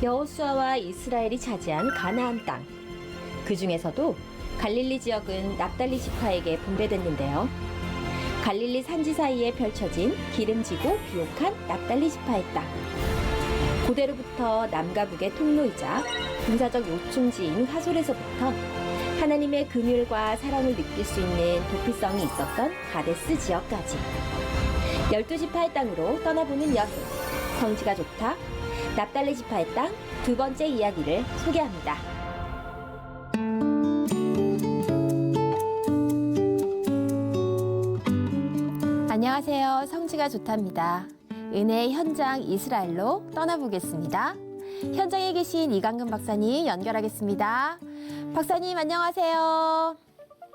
여호수아와 이스라엘이 차지한 가나안 땅. 그 중에서도 갈릴리 지역은 납달리 지파에게 분배됐는데요. 갈릴리 산지 사이에 펼쳐진 기름지고 비옥한 납달리 지파의 땅. 고대로부터 남과 북의 통로이자 군사적 요충지인 하솔에서부터 하나님의 긍휼과 사랑을 느낄 수 있는 도피성이 있었던 가데스 지역까지 12지파의 땅으로 떠나보는 여행. 성지가 좋다. 납달리 지파의 땅 두 번째 이야기를 소개합니다. 안녕하세요. 성지가 좋답니다. 은혜의 현장 이스라엘로 떠나보겠습니다. 현장에 계신 이강근 박사님 연결하겠습니다. 박사님 안녕하세요.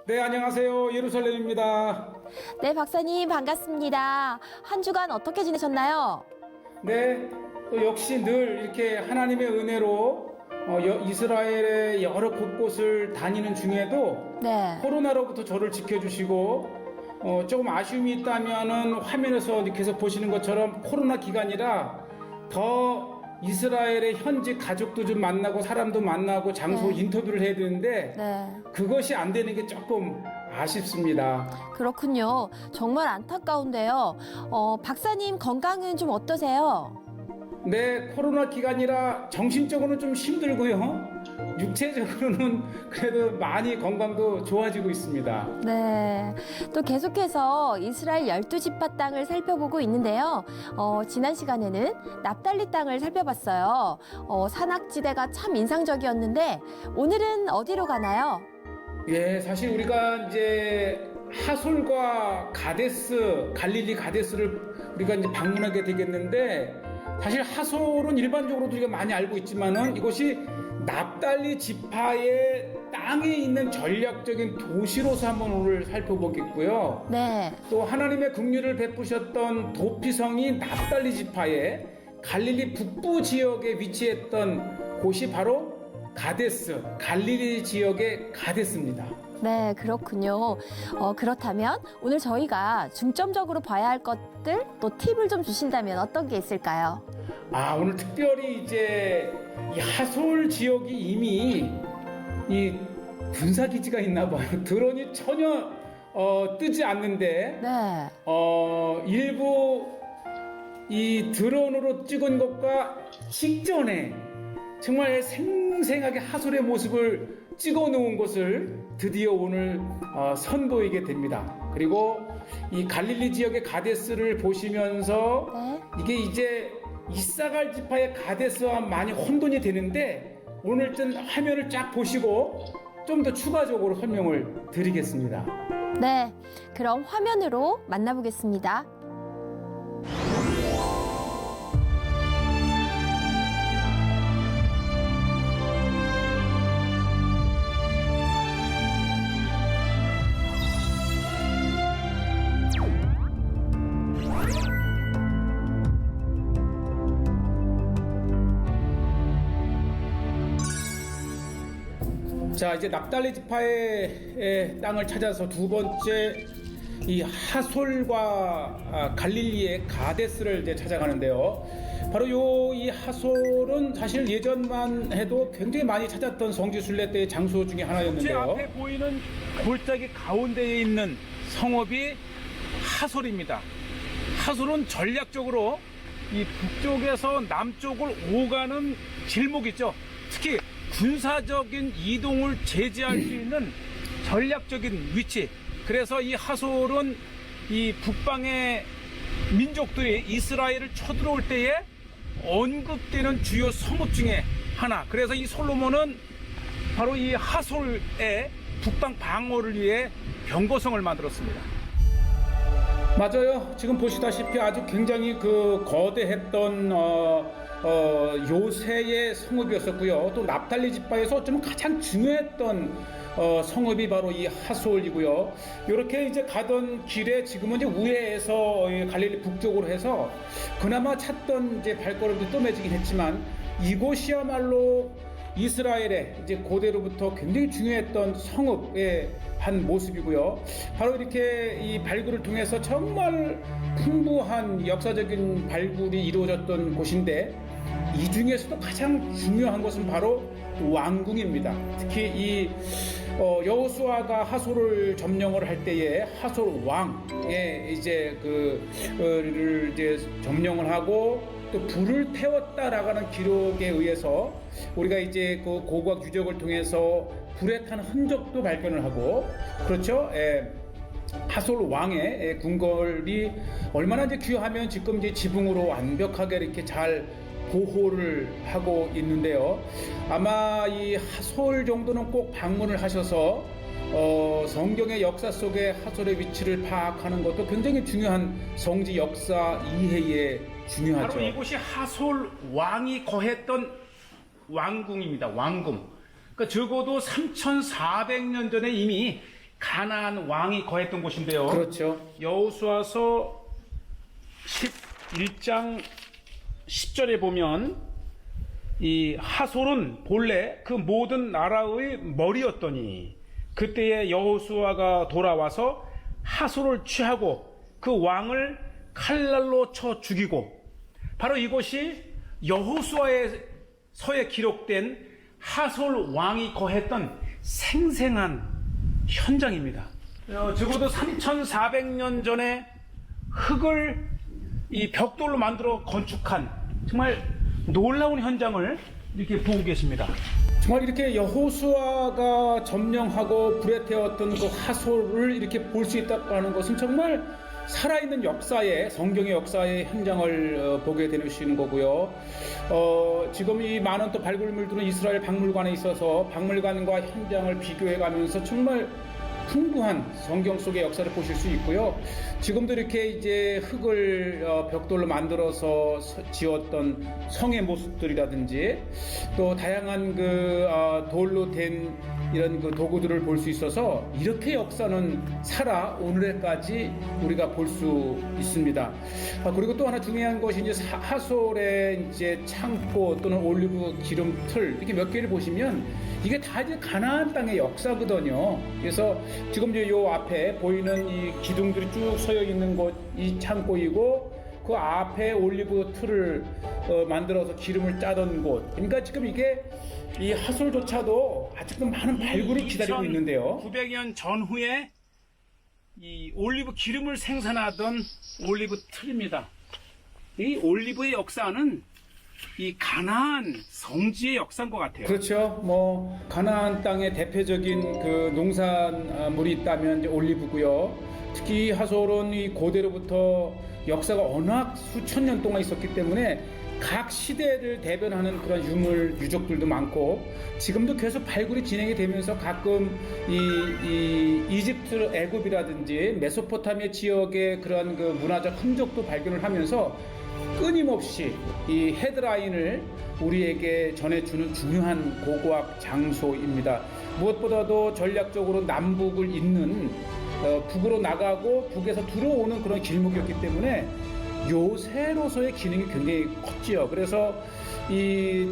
네, 안녕하세요. 예루살렘입니다. 네, 박사님 반갑습니다. 한 주간 어떻게 지내셨나요? 네, 또 역시 늘 이렇게 하나님의 은혜로 이스라엘의 여러 곳곳을 다니는 중에도 네. 코로나로부터 저를 지켜주시고 조금 아쉬움이 있다면은 화면에서 계속 보시는 것처럼 코로나 기간이라 더 이스라엘의 현지 가족도 좀 만나고 사람도 만나고 장소 인터뷰를 해야 되는데 그것이 안 되는 게 조금 아쉽습니다. 그렇군요. 정말 안타까운데요. 박사님 건강은 좀 어떠세요? 네, 코로나 기간이라 정신적으로는 좀 힘들고요. 육체적으로는 그래도 많이 건강도 좋아지고 있습니다. 네. 또 계속해서 이스라엘 12지파 땅을 살펴보고 있는데요. 지난 시간에는 납달리 땅을 살펴봤어요. 산악지대가 참 인상적이었는데 오늘은 어디로 가나요? 예, 사실 우리가 이제 하솔과 가데스, 갈릴리 가데스를 우리가 이제 방문하게 되겠는데 사실 하솔은 일반적으로도 우리가 많이 알고 있지만은 이곳이 납달리 지파의 땅에 있는 전략적인 도시로서 한번 오늘 살펴보겠고요. 네. 또 하나님의 긍휼을 베푸셨던 도피성이 납달리 지파의 갈릴리 북부 지역에 위치했던 곳이 바로 가데스, 갈릴리 지역의 가데스입니다. 네, 그렇군요. 그렇다면 오늘 저희가 중점적으로 봐야 할 것들 또 팁을 좀 주신다면 어떤 게 있을까요? 오늘 특별히 이제 이 하솔 지역이 이미 이 군사기지가 있나 봐요. 드론이 전혀 뜨지 않는데 네. 일부 이 드론으로 찍은 것과 직전에 정말 생생하게 하솔의 모습을 찍어 놓은 것을 드디어 오늘 선보이게 됩니다. 그리고 이 갈릴리 지역의 가데스를 보시면서 이게 이제 이사갈 지파의 가데스와 많이 혼돈이 되는데 오늘 좀 화면을 쫙 보시고 좀 더 추가적으로 설명을 드리겠습니다. 네, 그럼 화면으로 만나보겠습니다. 자, 이제 납달리 지파의 땅을 찾아서 두 번째 이 하솔과 갈릴리의 가데스를 이제 찾아가는데요. 바로 이 하솔은 사실 예전만 해도 굉장히 많이 찾았던 성지 순례 때의 장소 중에 하나였는데요. 제 앞에 보이는 골짜기 가운데에 있는 성읍이 하솔입니다. 하솔은 전략적으로 이 북쪽에서 남쪽을 오가는 길목 있죠. 특히 군사적인 이동을 제지할 수 있는 전략적인 위치. 그래서 이 하솔은 이 북방의 민족들이 이스라엘을 쳐들어올 때에 언급되는 주요 성읍 중에 하나. 그래서 이 솔로몬은 바로 이 하솔의 북방 방어를 위해 병거성을 만들었습니다. 맞아요. 지금 보시다시피 아주 굉장히 그 거대했던 요새의 성읍이었었고요. 또 납달리 지파에서 어쩌면 가장 중요했던 성읍이 바로 이 하솔이고요. 이렇게 이제 가던 길에 지금은 이제 우회해서 갈릴리 북쪽으로 해서 그나마 찾던 이제 발걸음도 뜸해지긴 했지만 이곳이야말로 이스라엘의 이제 고대로부터 굉장히 중요했던 성읍의 한 모습이고요. 바로 이렇게 이 발굴을 통해서 정말 풍부한 역사적인 발굴이 이루어졌던 곳인데 이 중에서도 가장 중요한 것은 바로 왕궁입니다. 특히 이 여호수아가 하솔을 점령을 할 때에 하솔 왕의 이제 그를 이제 점령을 하고 또 불을 태웠다라는 기록에 의해서 우리가 이제 그 고고학 유적을 통해서 불에 탄 흔적도 발견을 하고 그렇죠. 하솔 왕의 궁궐이 얼마나 이제 귀하면 지금 이제 지붕으로 완벽하게 이렇게 잘 보호를 하고 있는데요. 아마 이 하솔 정도는 꼭 방문을 하셔서 성경의 역사 속에 하솔의 위치를 파악하는 것도 굉장히 중요한 성지 역사 이해에 중요하죠. 바로 이곳이 하솔 왕이 거했던 왕궁입니다. 왕궁. 그러니까 적어도 3,400년 전에 이미 가나안 왕이 거했던 곳인데요. 그렇죠. 여호수아서 11장 10절에 보면 이 하솔은 본래 그 모든 나라의 머리였더니 그때에 여호수아가 돌아와서 하솔을 취하고 그 왕을 칼날로 쳐 죽이고 바로 이곳이 여호수아서에 기록된 하솔 왕이 거했던 생생한 현장입니다. 적어도 3,400년 전에 흙을 이 벽돌로 만들어 건축한 정말 놀라운 현장을 이렇게 보고 계십니다. 정말 이렇게 여호수아가 점령하고 불에 태웠던 그 하솔을 이렇게 볼 수 있다는 것은 정말 살아있는 역사의 성경의 역사의 현장을 보게 되시는 거고요. 지금 이 많은 또 발굴물들은 이스라엘 박물관에 있어서 박물관과 현장을 비교해가면서 정말 풍부한 성경 속의 역사를 보실 수 있고요. 지금도 이렇게 이제 흙을 벽돌로 만들어서 지었던 성의 모습들이라든지 또 다양한 돌로 된 이런 도구들을 볼 수 있어서 이렇게 역사는 살아 오늘까지 우리가 볼 수 있습니다. 그리고 또 하나 중요한 것이 이제 하솔의 이제 창고 또는 올리브 기름틀 이렇게 몇 개를 보시면 이게 다 이제 가나안 땅의 역사거든요. 그래서 지금 이제 요 앞에 보이는 이 기둥들이 쭉 서여 있는 곳 이 창고이고 그 앞에 올리브 틀을 만들어서 기름을 짜던 곳. 그러니까 지금 이게 이 하솔조차도 아직도 많은 발굴이 기다리고 있는데요. 900년 전후에 이 올리브 기름을 생산하던 올리브 틀입니다. 이 올리브의 역사는 이 가나안 성지의 역사인 것 같아요. 그렇죠. 뭐 가나안 땅의 대표적인 그 농산물이 있다면 이제 올리브고요. 특히 하솔은 이 고대로부터 역사가 워낙 수천 년 동안 있었기 때문에 각 시대를 대변하는 그런 유적들도 많고 지금도 계속 발굴이 진행이 되면서 가끔 이 이집트, 애굽이라든지 메소포타미아 지역의 그런 그 문화적 흔적도 발견을 하면서 끊임없이 이 헤드라인을 우리에게 전해주는 중요한 고고학 장소입니다. 무엇보다도 전략적으로 남북을 잇는 북으로 나가고 북에서 들어오는 그런 길목이었기 때문에 요새로서의 기능이 굉장히 컸지요. 그래서 이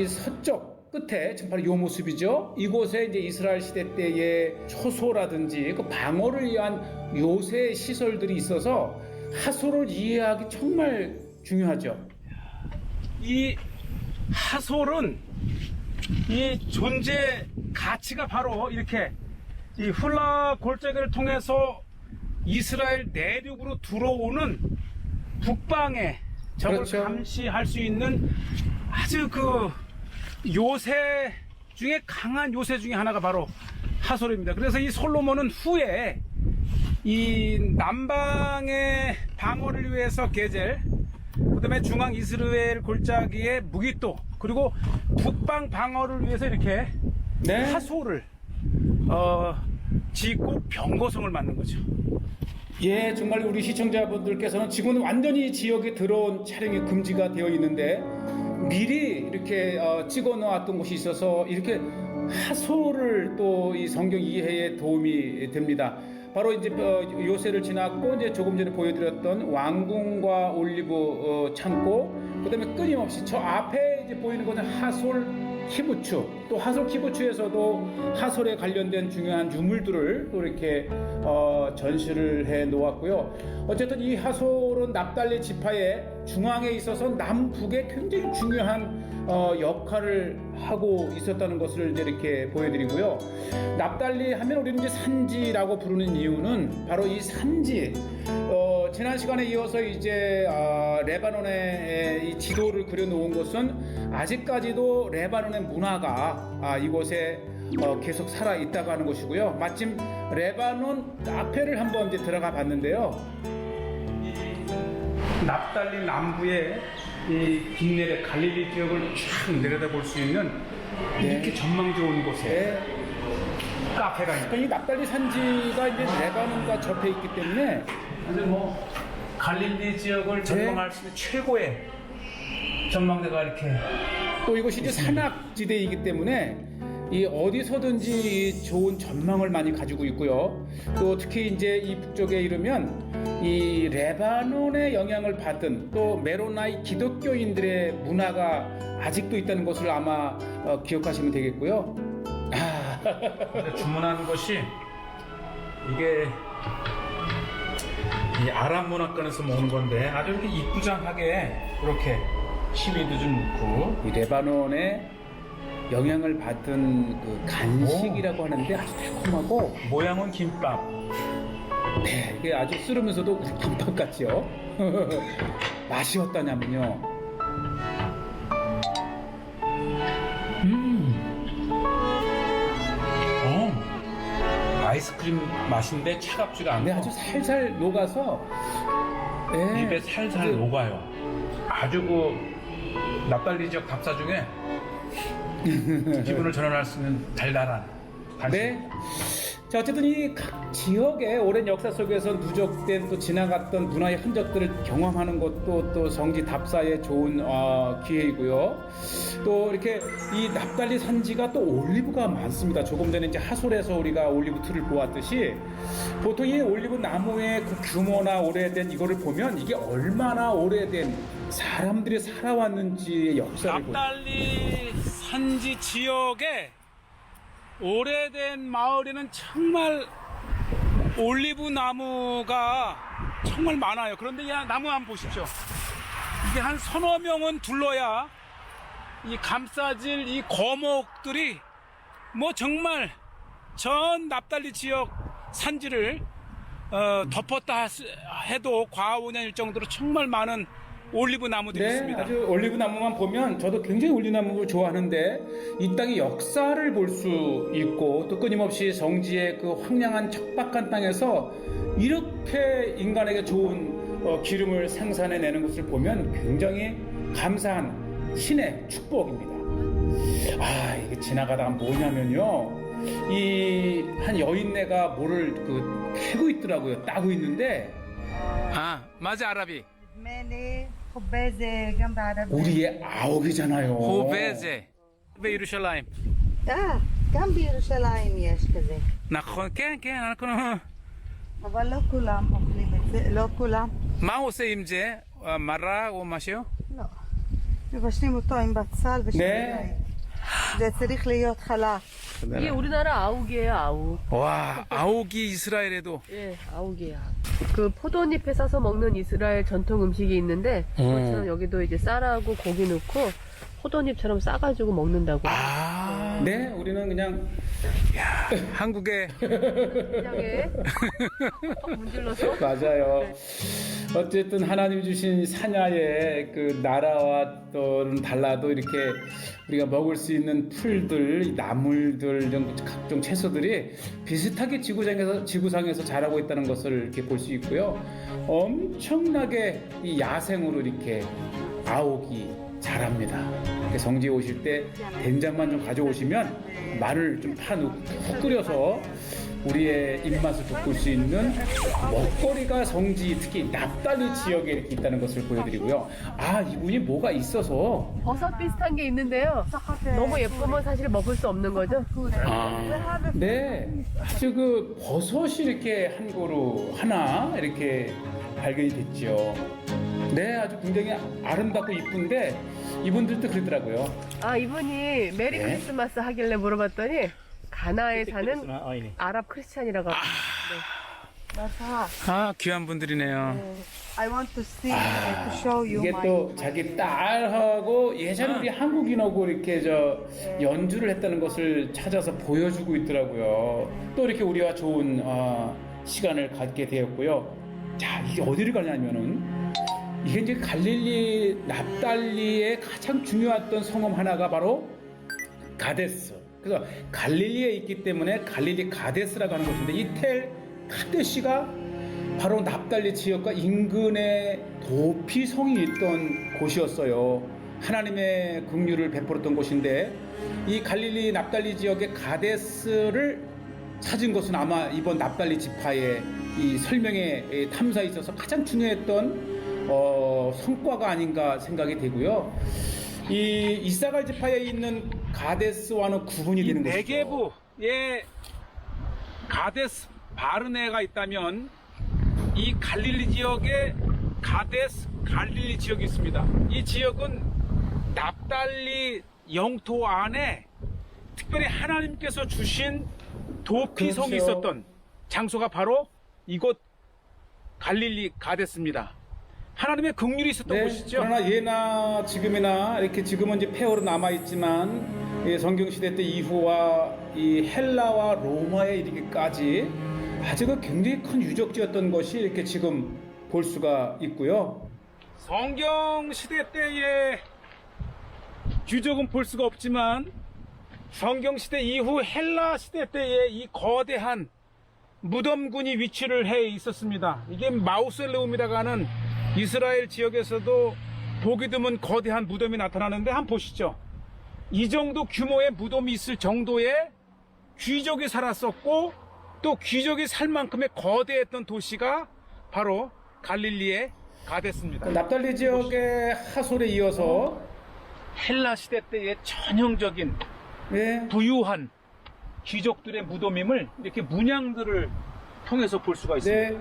서쪽 끝에 지금 바로 요 모습이죠. 이곳에 이제 이스라엘 시대 때의 초소라든지 그 방어를 위한 요새 시설들이 있어서 하솔을 이해하기 정말 중요하죠. 이 하솔은 이 존재 가치가 바로 이렇게 이 훌라 골짜기를 통해서 이스라엘 내륙으로 들어오는 북방의 적을 그렇죠. 감시할 수 있는 아주 그 요새 중에 강한 요새 중에 하나가 바로 하솔입니다. 그래서 이 솔로몬은 후에 이 남방의 방어를 위해서 게젤, 그다음에 중앙 이스라엘 골짜기의 무기또, 그리고 북방 방어를 위해서 이렇게 네. 하솔을 짓고 병거성을 만든 거죠. 예, 정말 우리 시청자분들께서는 지금은 완전히 지역에 들어온 촬영이 금지가 되어 있는데 미리 이렇게 찍어 놓았던 곳이 있어서 이렇게 하솔을 또 이 성경 이해에 도움이 됩니다. 바로 이제 요새를 지났고 이제 조금 전에 보여드렸던 왕궁과 올리브 창고, 그다음에 끊임없이 저 앞에 이제 보이는 것은 하솔 키부츠, 또 하솔 키부츠에서도 하솔에 관련된 중요한 유물들을 또 이렇게 전시를 해 놓았고요. 어쨌든 이 하솔은 납달리 지파의 중앙에 있어서 남북에 굉장히 중요한 역할을 하고 있었다는 것을 이제 이렇게 보여드리고요. 납달리 하면 우리는 이제 산지라고 부르는 이유는 바로 이 산지. 지난 시간에 이어서 이제 레바논의 이 지도를 그려놓은 것은 아직까지도 레바논의 문화가 이곳에 계속 살아 있다고 하는 것이고요. 마침 레바논 카페를 한번 이제 들어가 봤는데요. 납달리 남부의 이 빈내레 갈릴리 지역을 쫙 내려다볼 수 있는 이렇게 전망 좋은 곳에 네. 카페가 있다. 이 납달리 산지가 이제 레바논과 접해 있기 때문에 근데 뭐 갈릴리 지역을 전망할 수 있는 최고의 전망대가 이렇게 또 이것이 이제 산악지대이기 때문에 이 어디서든지 이 좋은 전망을 많이 가지고 있고요. 또 특히 이제 이 북쪽에 이르면 이 레바논의 영향을 받은 또 메로나이 기독교인들의 문화가 아직도 있다는 것을 아마 기억하시면 되겠고요. 주문한 것이 이게 이 아랍 문화권에서 먹는 건데 아주 이렇게 이쁘장하게 이렇게 시위도 좀 넣고 이 레바논의 영향을 받은 그 간식이라고 하는데 아주 달콤하고 모양은 김밥. 네, 이게 아주 쓰르면서도 우리 김밥 같지요. 맛이 어떠냐면요. 아이스크림 맛인데 차갑지가 않고 네, 아주 살살 녹아서 네, 입에 살살 녹아요. 아주 그 납달리 지역 답사 중에 기분을 전환할 수 있는 달달한 간식. 네. 자, 어쨌든 이 각 지역의 오랜 역사 속에서 누적된 또 지나갔던 문화의 흔적들을 경험하는 것도 또 성지 답사에 좋은 기회이고요. 또 이렇게 이 납달리 산지가 또 올리브가 많습니다. 조금 전에 이제 하솔에서 우리가 올리브 틀을 보았듯이 보통 이 올리브 나무의 그 규모나 오래된 이거를 보면 이게 얼마나 오래된 사람들이 살아왔는지의 역사를 보여요. 납달리 산지 지역에 오래된 마을에는 정말 올리브 나무가 정말 많아요. 그런데 이 나무 한번 보십시오. 이게 한 서너 명은 둘러야 이 감싸질 이 거목들이 뭐 정말 전 납달리 지역 산지를 덮었다 해도 과언이 정도로 정말 많은 올리브 나무들이 네, 있습니다. 아주 올리브 나무만 보면 저도 굉장히 올리브 나무를 좋아하는데 이 땅의 역사를 볼 수 있고 또 끊임없이 성지의 그 황량한 척박한 땅에서 이렇게 인간에게 좋은 기름을 생산해내는 것을 보면 굉장히 감사한 신의 축복입니다. 이게 지나가다가 뭐냐면요, 이 한 여인네가 뭐를 캐고 있더라고요. 따고 있는데 맞아 아라비. مني خبازة جنب عربية 우리의 아옥이잖아요. 호베제 בירושלים. كم بيروشلايم ياش كذا נכון, כן, אנחנו... אבל לא כולם אוכלים את זה, לא כולם. מה הוא עושה עם זה? מרה או משהו? לא. מבשלים אותו עם בצל ושמיים. זה צריך להיות חלק. 이게 우리나라 아욱이에요, 아욱. 와, 아옥이 이스라엘에도. 예, 아욱이야. 그 포도잎에 싸서 먹는 이스라엘 전통 음식이 있는데, 그것처럼 여기도 이제 쌀하고 고기 넣고, 포도잎처럼 싸가지고 먹는다고. 네, 우리는 그냥 한국의 그냥에 문질러서. 맞아요. 어쨌든 하나님 주신 사냐의 그 나라와 또는 달라도 이렇게 우리가 먹을 수 있는 풀들, 나물들, 각종 채소들이 비슷하게 지구상에서 자라고 있다는 것을 이렇게 볼 수 있고요. 엄청나게 이 야생으로 이렇게 아옥이 자랍니다. 이렇게 성지에 오실 때 된장만 좀 가져오시면 마늘 좀 푹 끓여서 우리의 입맛을 돋굴 수 있는 먹거리가 성지, 특히 납달리 지역에 이렇게 있다는 것을 보여드리고요. 이분이 뭐가 있어서 버섯 비슷한 게 있는데요. 너무 예쁘면 사실 먹을 수 없는 거죠? 네, 아주 그 버섯이 이렇게 한 그루 하나 이렇게 발견이 됐죠. 네, 아주 굉장히 아름답고 이쁜데 이분들도 그러더라고요. 아, 이분이 메리 네. 크리스마스 하길래 물어봤더니 가나에 사는 아랍 크리스찬이라고 합니다. Basa, 아, 귀한 분들이네요. I want to sing to show you 이게 my. 또 자기 딸하고 예전에 우리 한국인하고 이렇게 연주를 했다는 것을 찾아서 보여주고 있더라고요. 또 이렇게 우리와 좋은 시간을 갖게 되었고요. 자, 이게 어디를 가냐면은 이게 이제 갈릴리 납달리의 가장 중요했던 성읍 하나가 바로 가데스. 그래서 갈릴리에 있기 때문에 갈릴리 가데스라고 하는 것인데 이 텔 카데시가 바로 납달리 지역과 인근의 도피성이 있던 곳이었어요. 하나님의 긍휼을 베풀었던 곳인데 이 갈릴리 납달리 지역의 가데스를 찾은 것은 아마 이번 납달리 지파의 이 설명의 탐사에 있어서 가장 중요했던 성과가 아닌가 생각이 되고요. 이 이사갈 지파에 있는 가데스와는 구분이 되는 것이죠. 네게부에 가데스 바르네가 있다면 이 갈릴리 지역에 가데스 갈릴리 지역이 있습니다. 이 지역은 납달리 영토 안에 특별히 하나님께서 주신 도피성이 그렇죠. 있었던 장소가 바로 이곳 갈릴리 가데스입니다. 하나님의 긍휼이 있었던 곳이죠. 그러나 예나 지금이나 이렇게 지금은 이제 폐허로 남아 있지만 성경 시대 때 이후와 이 헬라와 로마에 이르기까지 아주 굉장히 큰 유적지였던 것이 이렇게 지금 볼 수가 있고요. 성경 시대 때의 유적은 볼 수가 없지만 성경 시대 이후 헬라 시대 때의 이 거대한 무덤군이 위치를 해 있었습니다. 이게 마우솔레움이라고 하는 이스라엘 지역에서도 보기 드문 거대한 무덤이 나타나는데 한번 보시죠. 이 정도 규모의 무덤이 있을 정도의 귀족이 살았었고 또 귀족이 살 만큼의 거대했던 도시가 바로 갈릴리의 가데스입니다. 납달리 지역의 하솔에 이어서 헬라 시대 때의 전형적인 예, 부유한 귀족들의 무덤임을 이렇게 문양들을 통해서 볼 수가 있습니다.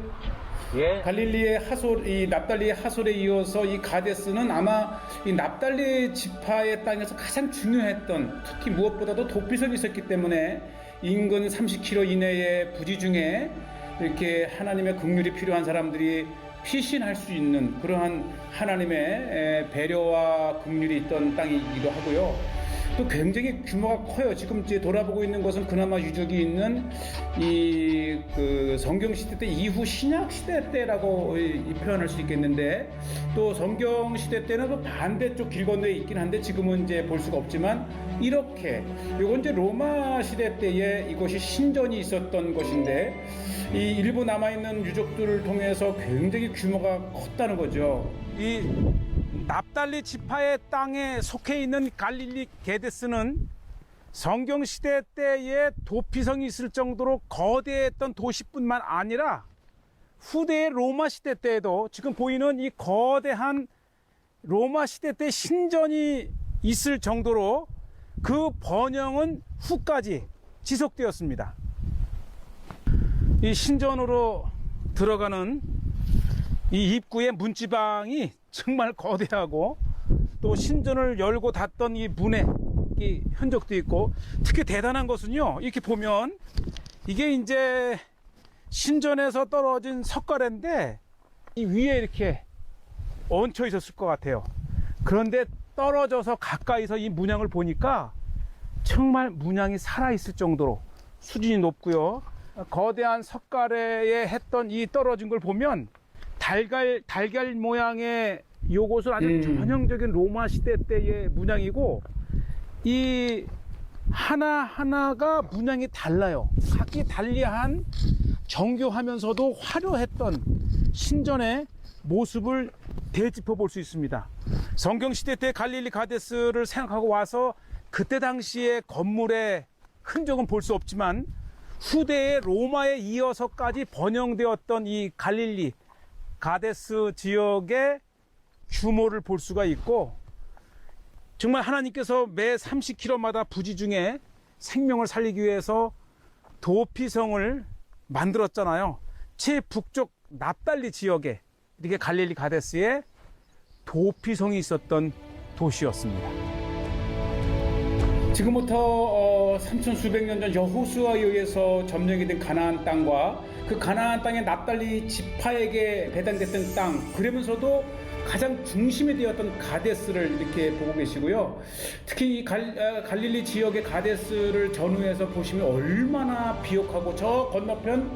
네, 예. 갈릴리의 하솔, 이 납달리의 하솔에 이어서 이 가데스는 아마 이 납달리 지파의 땅에서 가장 중요했던, 특히 무엇보다도 도피성이 있었기 때문에 인근 30km 이내의 부지 중에 이렇게 하나님의 긍휼이 필요한 사람들이 피신할 수 있는 그러한 하나님의 배려와 긍휼이 있던 땅이기도 하고요. 또 굉장히 규모가 커요. 지금 이제 돌아보고 있는 것은 그나마 유적이 있는 이 성경 시대 때 이후 신약 시대 때라고 표현할 수 있겠는데, 또 성경 시대 때는 또 반대쪽 길 건너에 있긴 한데 지금은 이제 볼 수가 없지만 이렇게 이건 이제 로마 시대 때에 이것이 신전이 있었던 것인데 이 일부 남아 있는 유적들을 통해서 굉장히 규모가 컸다는 거죠. 이 납달리 지파의 땅에 속해 있는 갈릴리 게데스는 성경 시대 때의 도피성이 있을 정도로 거대했던 도시뿐만 아니라 후대의 로마 시대 때에도 지금 보이는 이 거대한 로마 시대 때 신전이 있을 정도로 그 번영은 후까지 지속되었습니다. 이 신전으로 들어가는 이 입구의 문지방이 정말 거대하고 또 신전을 열고 닫던 이 문의 이 흔적도 있고, 특히 대단한 것은요, 이렇게 보면 이게 이제 신전에서 떨어진 석가래인데 이 위에 이렇게 얹혀 있었을 것 같아요. 그런데 떨어져서 가까이서 이 문양을 보니까 정말 문양이 살아있을 정도로 수준이 높고요. 거대한 석가래에 했던 이 떨어진 걸 보면 달걀 모양의 요것은 아주 전형적인 로마 시대 때의 문양이고, 이 하나하나가 문양이 달라요. 각기 달리한 정교하면서도 화려했던 신전의 모습을 되짚어 볼 수 있습니다. 성경 시대 때 갈릴리 가데스를 생각하고 와서 그때 당시의 건물의 흔적은 볼 수 없지만 후대의 로마에 이어서까지 번영되었던 이 갈릴리 가데스 지역의 규모를 볼 수가 있고, 정말 하나님께서 매 30km마다 부지 중에 생명을 살리기 위해서 도피성을 만들었잖아요. 최북쪽 납달리 지역에 이렇게 갈릴리 가데스에 도피성이 있었던 도시였습니다. 지금부터 3천 수백 년 전 여호수아에 의해서 점령이 된 가나안 땅과 그 가나안 땅의 납달리 지파에게 배당됐던 땅, 그러면서도 가장 중심이 되었던 가데스를 이렇게 보고 계시고요. 특히 이 갈릴리 지역의 가데스를 전후해서 보시면 얼마나 비옥하고 저 건너편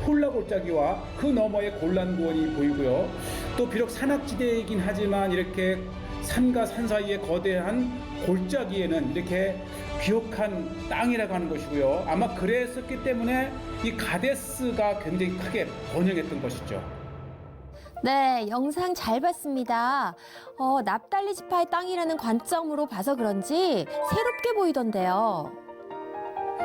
홀라골짜기와 그 너머의 골란구원이 보이고요. 또 비록 산악지대이긴 하지만 이렇게 산과 산 사이의 거대한 골짜기에는 이렇게 비옥한 땅이라고 하는 것이고요. 아마 그랬었기 때문에 이 가데스가 굉장히 크게 번영했던 것이죠. 네, 영상 잘 봤습니다. 납달리 지파의 땅이라는 관점으로 봐서 그런지 새롭게 보이던데요.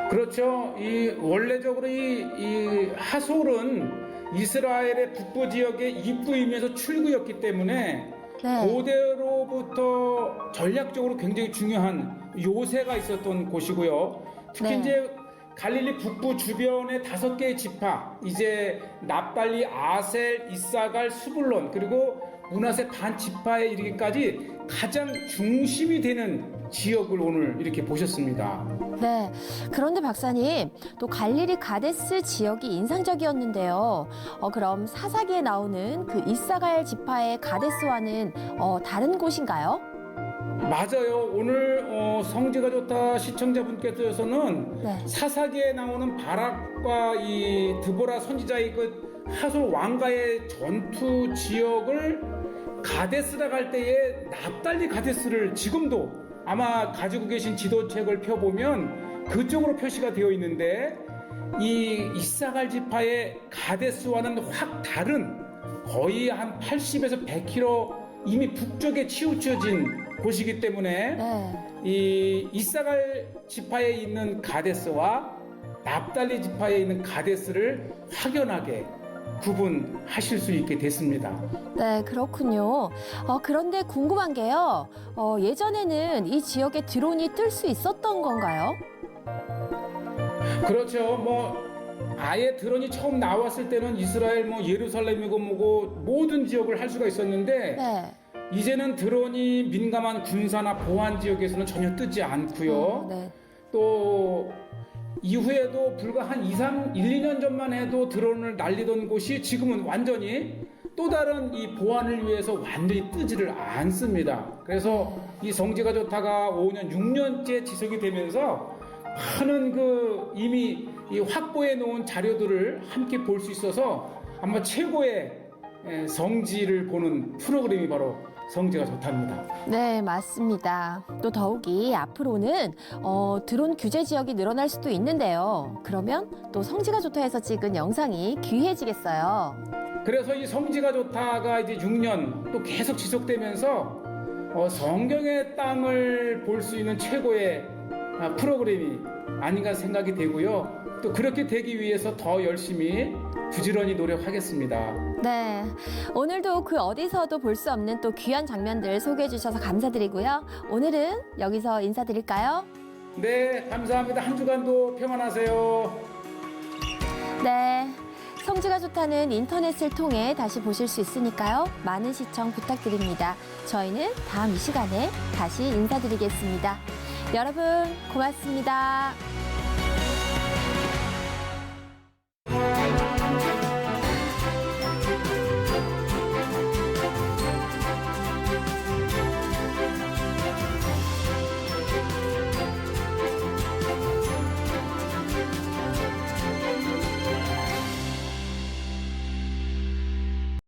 그렇죠. 원래적으로 이 하솔은 이스라엘의 북부 지역의 입구이면서 출구였기 때문에 네. 고대로부터 전략적으로 굉장히 중요한 요새가 있었던 곳이고요. 특히 네. 이제 갈릴리 북부 주변의 5개의 지파, 이제 납달리, 아셀, 이사갈, 스불론, 그리고 므낫세 반 지파에 이르기까지 가장 중심이 되는 지역을 오늘 이렇게 보셨습니다. 네. 그런데 박사님, 또 갈릴리 가데스 지역이 인상적이었는데요. 그럼 사사기에 나오는 그 이사갈 지파의 가데스와는 다른 곳인가요? 맞아요. 오늘 성지가 좋다 시청자분께서는 네. 사사기에 나오는 바락과 이 드보라 선지자의 그 하솔 왕가의 전투 지역을 가데스라 갈 때에 납달리 가데스를 지금도 아마 가지고 계신 지도책을 펴보면 그쪽으로 표시가 되어 있는데, 이 이사갈 지파의 가데스와는 확 다른 거의 한 80에서 100km 이미 북쪽에 치우쳐진 곳이기 때문에 네. 이 이사갈 지파에 있는 가데스와 납달리 지파에 있는 가데스를 확연하게 구분하실 수 있게 됐습니다. 네, 그렇군요. 그런데 궁금한 게요. 예전에는 이 지역에 드론이 뜰 수 있었던 건가요? 그렇죠. 아예 드론이 처음 나왔을 때는 이스라엘 예루살렘이고 뭐고 모든 지역을 할 수가 있었는데 네. 이제는 드론이 민감한 군사나 보안 지역에서는 전혀 뜨지 않고요. 네. 또 이후에도 불과 한 1, 2년 전만 해도 드론을 날리던 곳이 지금은 완전히 또 다른 이 보안을 위해서 완전히 뜨지를 않습니다. 그래서 이 성지가 좋다가 5년, 6년째 지속이 되면서 많은 이미 이 확보해 놓은 자료들을 함께 볼 수 있어서 아마 최고의 성지를 보는 프로그램이 바로 성지가 좋답니다. 네, 맞습니다. 또 더욱이 앞으로는 드론 규제 지역이 늘어날 수도 있는데요. 그러면 또 성지가 좋다에서 찍은 영상이 귀해지겠어요. 그래서 이 성지가 좋다가 이제 6년 또 계속 지속되면서 성경의 땅을 볼 수 있는 최고의 프로그램이 아닌가 생각이 되고요. 또 그렇게 되기 위해서 더 열심히 부지런히 노력하겠습니다. 네, 오늘도 그 어디서도 볼 수 없는 또 귀한 장면들 소개해 주셔서 감사드리고요. 오늘은 여기서 인사드릴까요? 네, 감사합니다. 한 주간도 평안하세요. 네, 성지가 좋다는 인터넷을 통해 다시 보실 수 있으니까요. 많은 시청 부탁드립니다. 저희는 다음 이 시간에 다시 인사드리겠습니다. 여러분 고맙습니다.